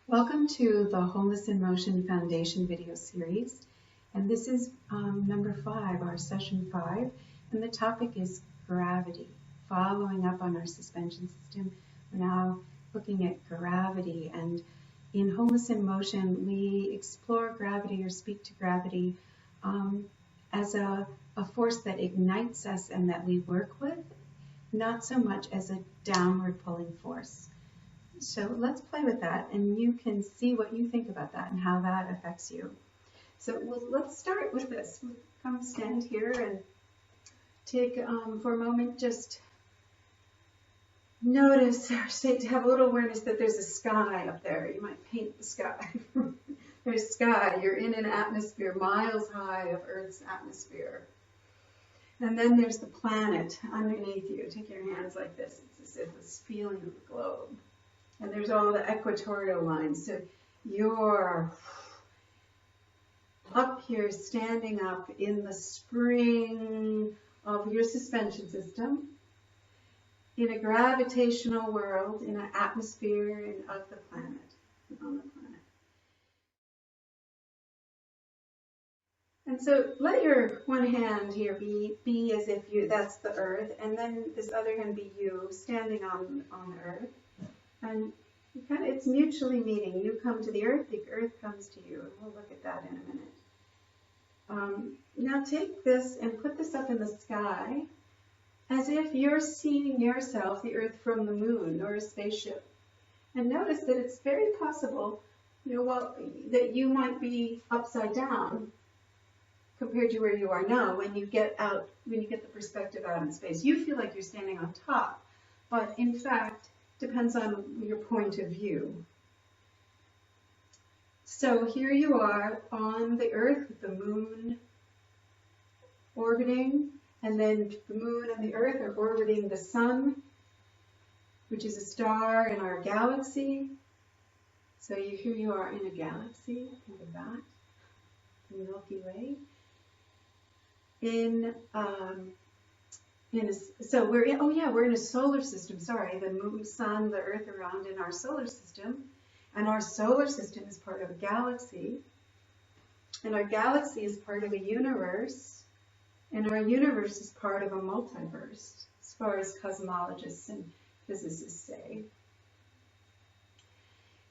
Welcome to the Wholeness in Motion Foundation video series, and this is number 5, our session 5, and the topic is gravity. Following up on our suspension system, we're now looking at gravity, and in Wholeness in Motion we explore gravity or speak to gravity as a force that ignites us and that we work with, not so much as a downward pulling force. So let's play with that, and you can see what you think about that and how that affects you. So let's start with this. We'll come stand here and take, for a moment, just notice, or have a little awareness that there's a sky up there. You might paint the sky. There's sky. You're in an atmosphere miles high of Earth's atmosphere. And then there's the planet underneath you. Take your hands like this. It's as if this feeling of the globe. And there's all the equatorial lines. So you're up here, standing up in the spring of your suspension system, in a gravitational world, in an atmosphere of the planet, on the planet. And so let your one hand here be as if that's the Earth, and then this other hand be you, standing on the Earth. And it's mutually meeting. You come to the Earth comes to you. And we'll look at that in a minute. Now take this and put this up in the sky as if you're seeing yourself, the Earth, from the moon or a spaceship. And notice that it's very possible, that you might be upside down compared to where you are now when you get the perspective out in space. You feel like you're standing on top, but in fact, depends on your point of view. So here you are on the Earth with the moon orbiting, and then the moon and the Earth are orbiting the sun, which is a star in our galaxy. So here you are in a galaxy, think of that, the Milky Way. So we're in a solar system. Sorry, the moon, sun, the Earth around in our solar system, and our solar system is part of a galaxy, and our galaxy is part of a universe, and our universe is part of a multiverse, as far as cosmologists and physicists say.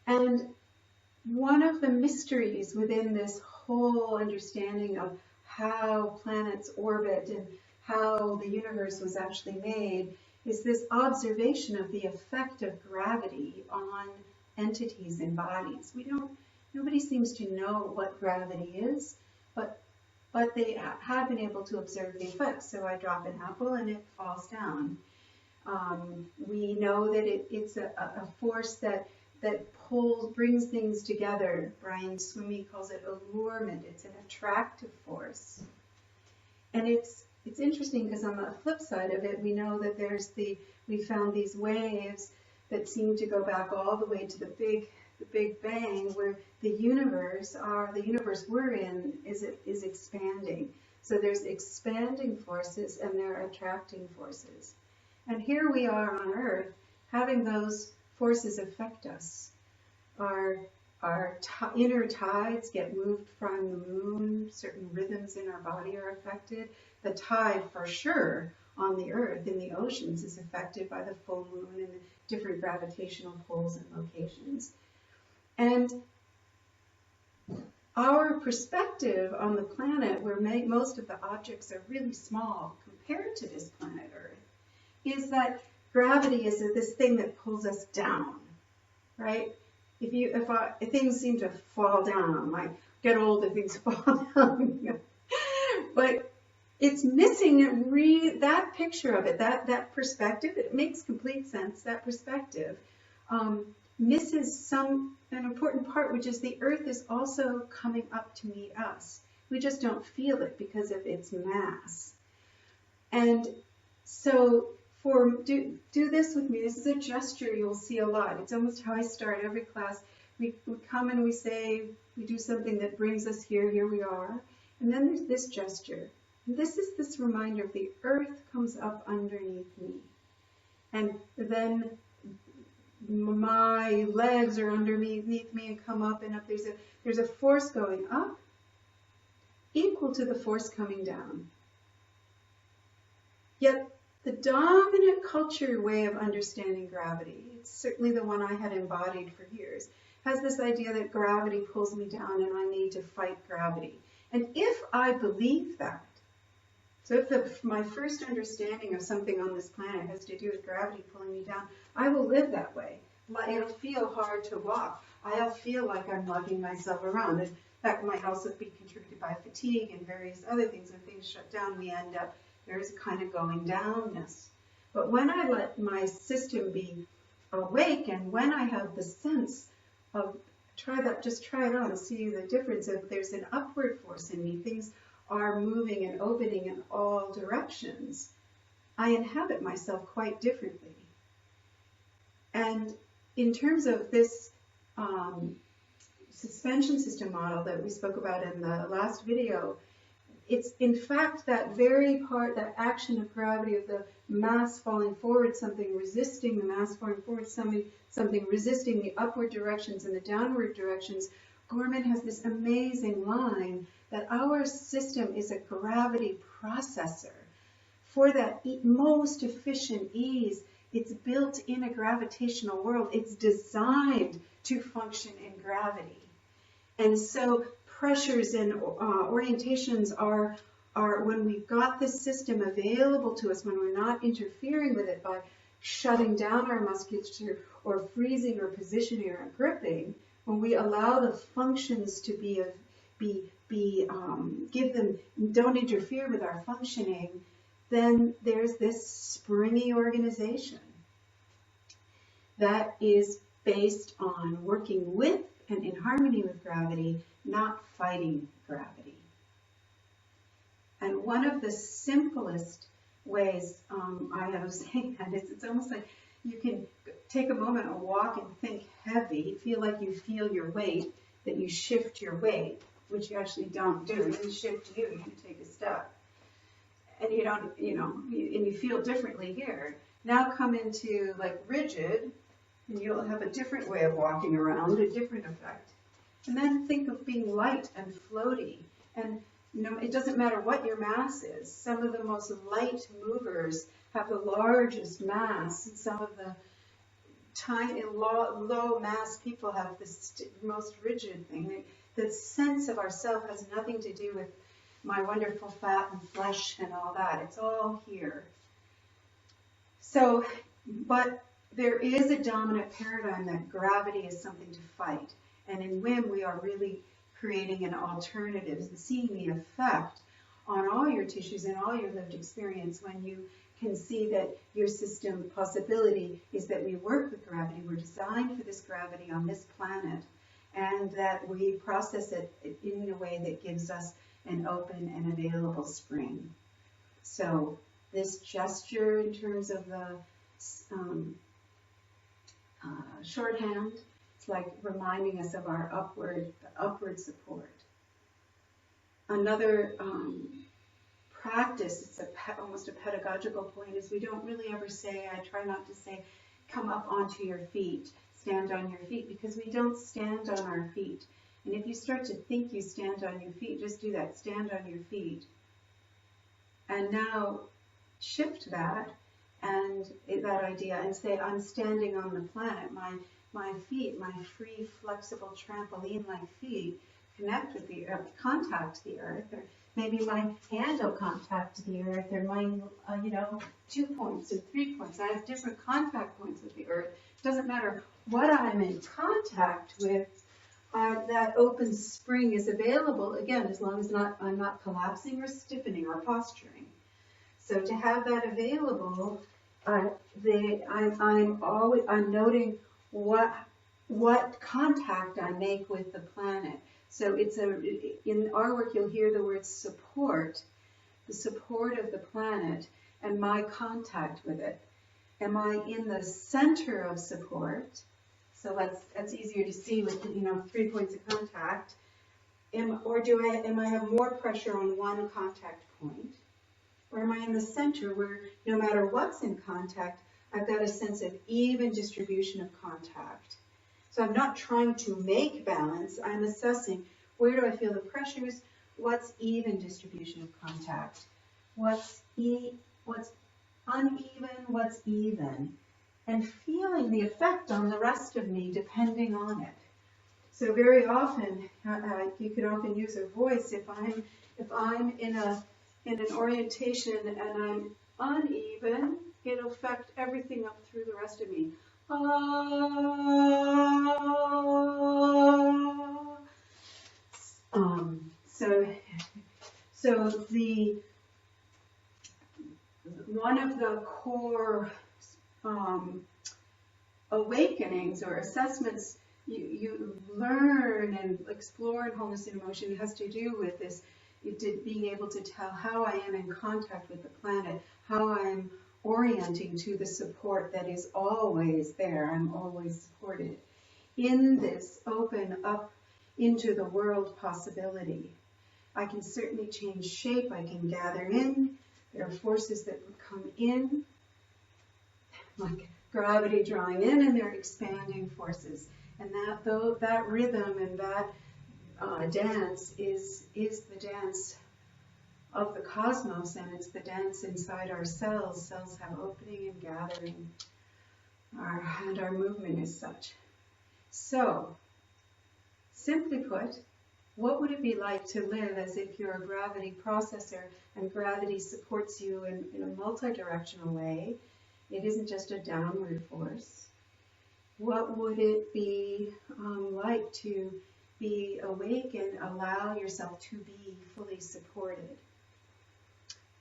And one of the mysteries within this whole understanding of how planets orbit and how the universe was actually made is this observation of the effect of gravity on entities and bodies. Nobody seems to know what gravity is, but they have been able to observe the effects. So I drop an apple and it falls down. We know that it's a force that brings things together. Brian Swimmy calls it allurement. It's an attractive force. And it's interesting because on the flip side of it, we know that we found these waves that seem to go back all the way to the Big Bang, where the universe we're in is expanding. So there's expanding forces and there are attracting forces. And here we are on Earth, having those forces affect us. Our inner tides get moved from the moon. Certain rhythms in our body are affected. The tide, for sure, on the Earth, in the oceans, is affected by the full moon and the different gravitational poles and locations. And our perspective on the planet, where most of the objects are really small compared to this planet Earth, is that gravity is this thing that pulls us down, right? If things seem to fall down, like get old if things fall down, but it's missing that picture of it, that perspective. It makes complete sense. That perspective misses an important part, which is the Earth is also coming up to meet us. We just don't feel it because of its mass. And so do this with me. This is a gesture you'll see a lot. It's almost how I start every class. We come and we do something that brings us here we are. And then there's this gesture. And this is this reminder of the Earth comes up underneath me. And then my legs are underneath me and come up and up. There's a force going up equal to the force coming down. Yet the dominant culture way of understanding gravity, it's certainly the one I had embodied for years, has this idea that gravity pulls me down and I need to fight gravity. And if I believe that, so if my first understanding of something on this planet has to do with gravity pulling me down, I will live that way. It'll feel hard to walk. I'll feel like I'm lugging myself around. In fact, it might also be contributed by fatigue and various other things. When things shut down, we end up, there's a kind of going downness. But when I let my system be awake, and when I have the sense of, just try it on, see the difference. If there's an upward force in me, things are moving and opening in all directions, I inhabit myself quite differently. And in terms of this suspension system model that we spoke about in the last video, it's in fact that very part, that action of gravity, of the mass falling forward, something resisting the mass falling forward, something resisting the upward directions and the downward directions. Gorman has this amazing line that our system is a gravity processor. For that most efficient ease, it's built in a gravitational world. It's designed to function in gravity. And so pressures and orientations are when we've got this system available to us, when we're not interfering with it by shutting down our musculature or freezing or positioning or gripping, when we allow the functions to give them, don't interfere with our functioning, then there's this springy organization that is based on working with and in harmony with gravity, not fighting gravity. And one of the simplest ways I have of saying that is, it's almost like you can take a moment and walk and think heavy, feel like you feel your weight, that you shift your weight, which you actually don't do. You shift you take a step. And you don't, and you feel differently here. Now come into like rigid, and you'll have a different way of walking around, a different effect. And then think of being light and floaty. And it doesn't matter what your mass is. Some of the most light movers have the largest mass, and some of the tiny, low mass people have the most rigid thing. The sense of ourself has nothing to do with my wonderful fat and flesh and all that. It's all here. So, but there is a dominant paradigm that gravity is something to fight. And in WIM, we are really creating an alternative and seeing the effect on all your tissues and all your lived experience when you can see that your system possibility is that we work with gravity. We're designed for this gravity on this planet, and that we process it in a way that gives us an open and available spring. So this gesture in terms of the shorthand, it's like reminding us of our upward support. Another practice, it's almost a pedagogical point, is we don't really ever say, I try not to say, come up onto your feet, stand on your feet, because we don't stand on our feet. And if you start to think you stand on your feet, just do that, stand on your feet. And now shift that and that idea and say, I'm standing on the planet. My feet, my free, flexible, trampoline-like feet connect with the earth, contact the earth, or maybe my hand will contact the earth, or my, 2 points or 3 points. I have different contact points with the earth. It doesn't matter what I'm in contact with. That open spring is available, again, as long as I'm not collapsing or stiffening or posturing. So to have that available, I'm noting what contact I make with the planet. So in our work you'll hear the word support, the support of the planet, and my contact with it. Am I in the center of support? So that's easier to see with 3 points of contact. Am I have more pressure on one contact point? Or am I in the center where no matter what's in contact, I've got a sense of even distribution of contact. So I'm not trying to make balance, I'm assessing where do I feel the pressures, what's even distribution of contact, what's uneven, what's even, and feeling the effect on the rest of me depending on it. So very often, you can often use a voice if I'm in an orientation and I'm uneven, it'll affect everything up through the rest of me. So the one of the core awakenings or assessments you learn and explore in Wholeness in Motion has to do with this, being able to tell how I am in contact with the planet, how I'm orienting to the support that is always there. I'm always supported in this open up into the world possibility. I can certainly change shape. I can gather in. There are forces that would come in, like gravity drawing in, and they're expanding forces. And that rhythm and that dance is the dance of the cosmos, and it's the dance inside our cells. Cells have opening and gathering, and our movement is such. So, simply put, what would it be like to live as if you're a gravity processor and gravity supports you in a multi-directional way? It isn't just a downward force. What would it be like to be awake and allow yourself to be fully supported?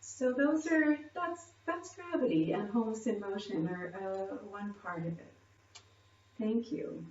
So that's gravity, and Wholeness in Motion are one part of it. Thank you.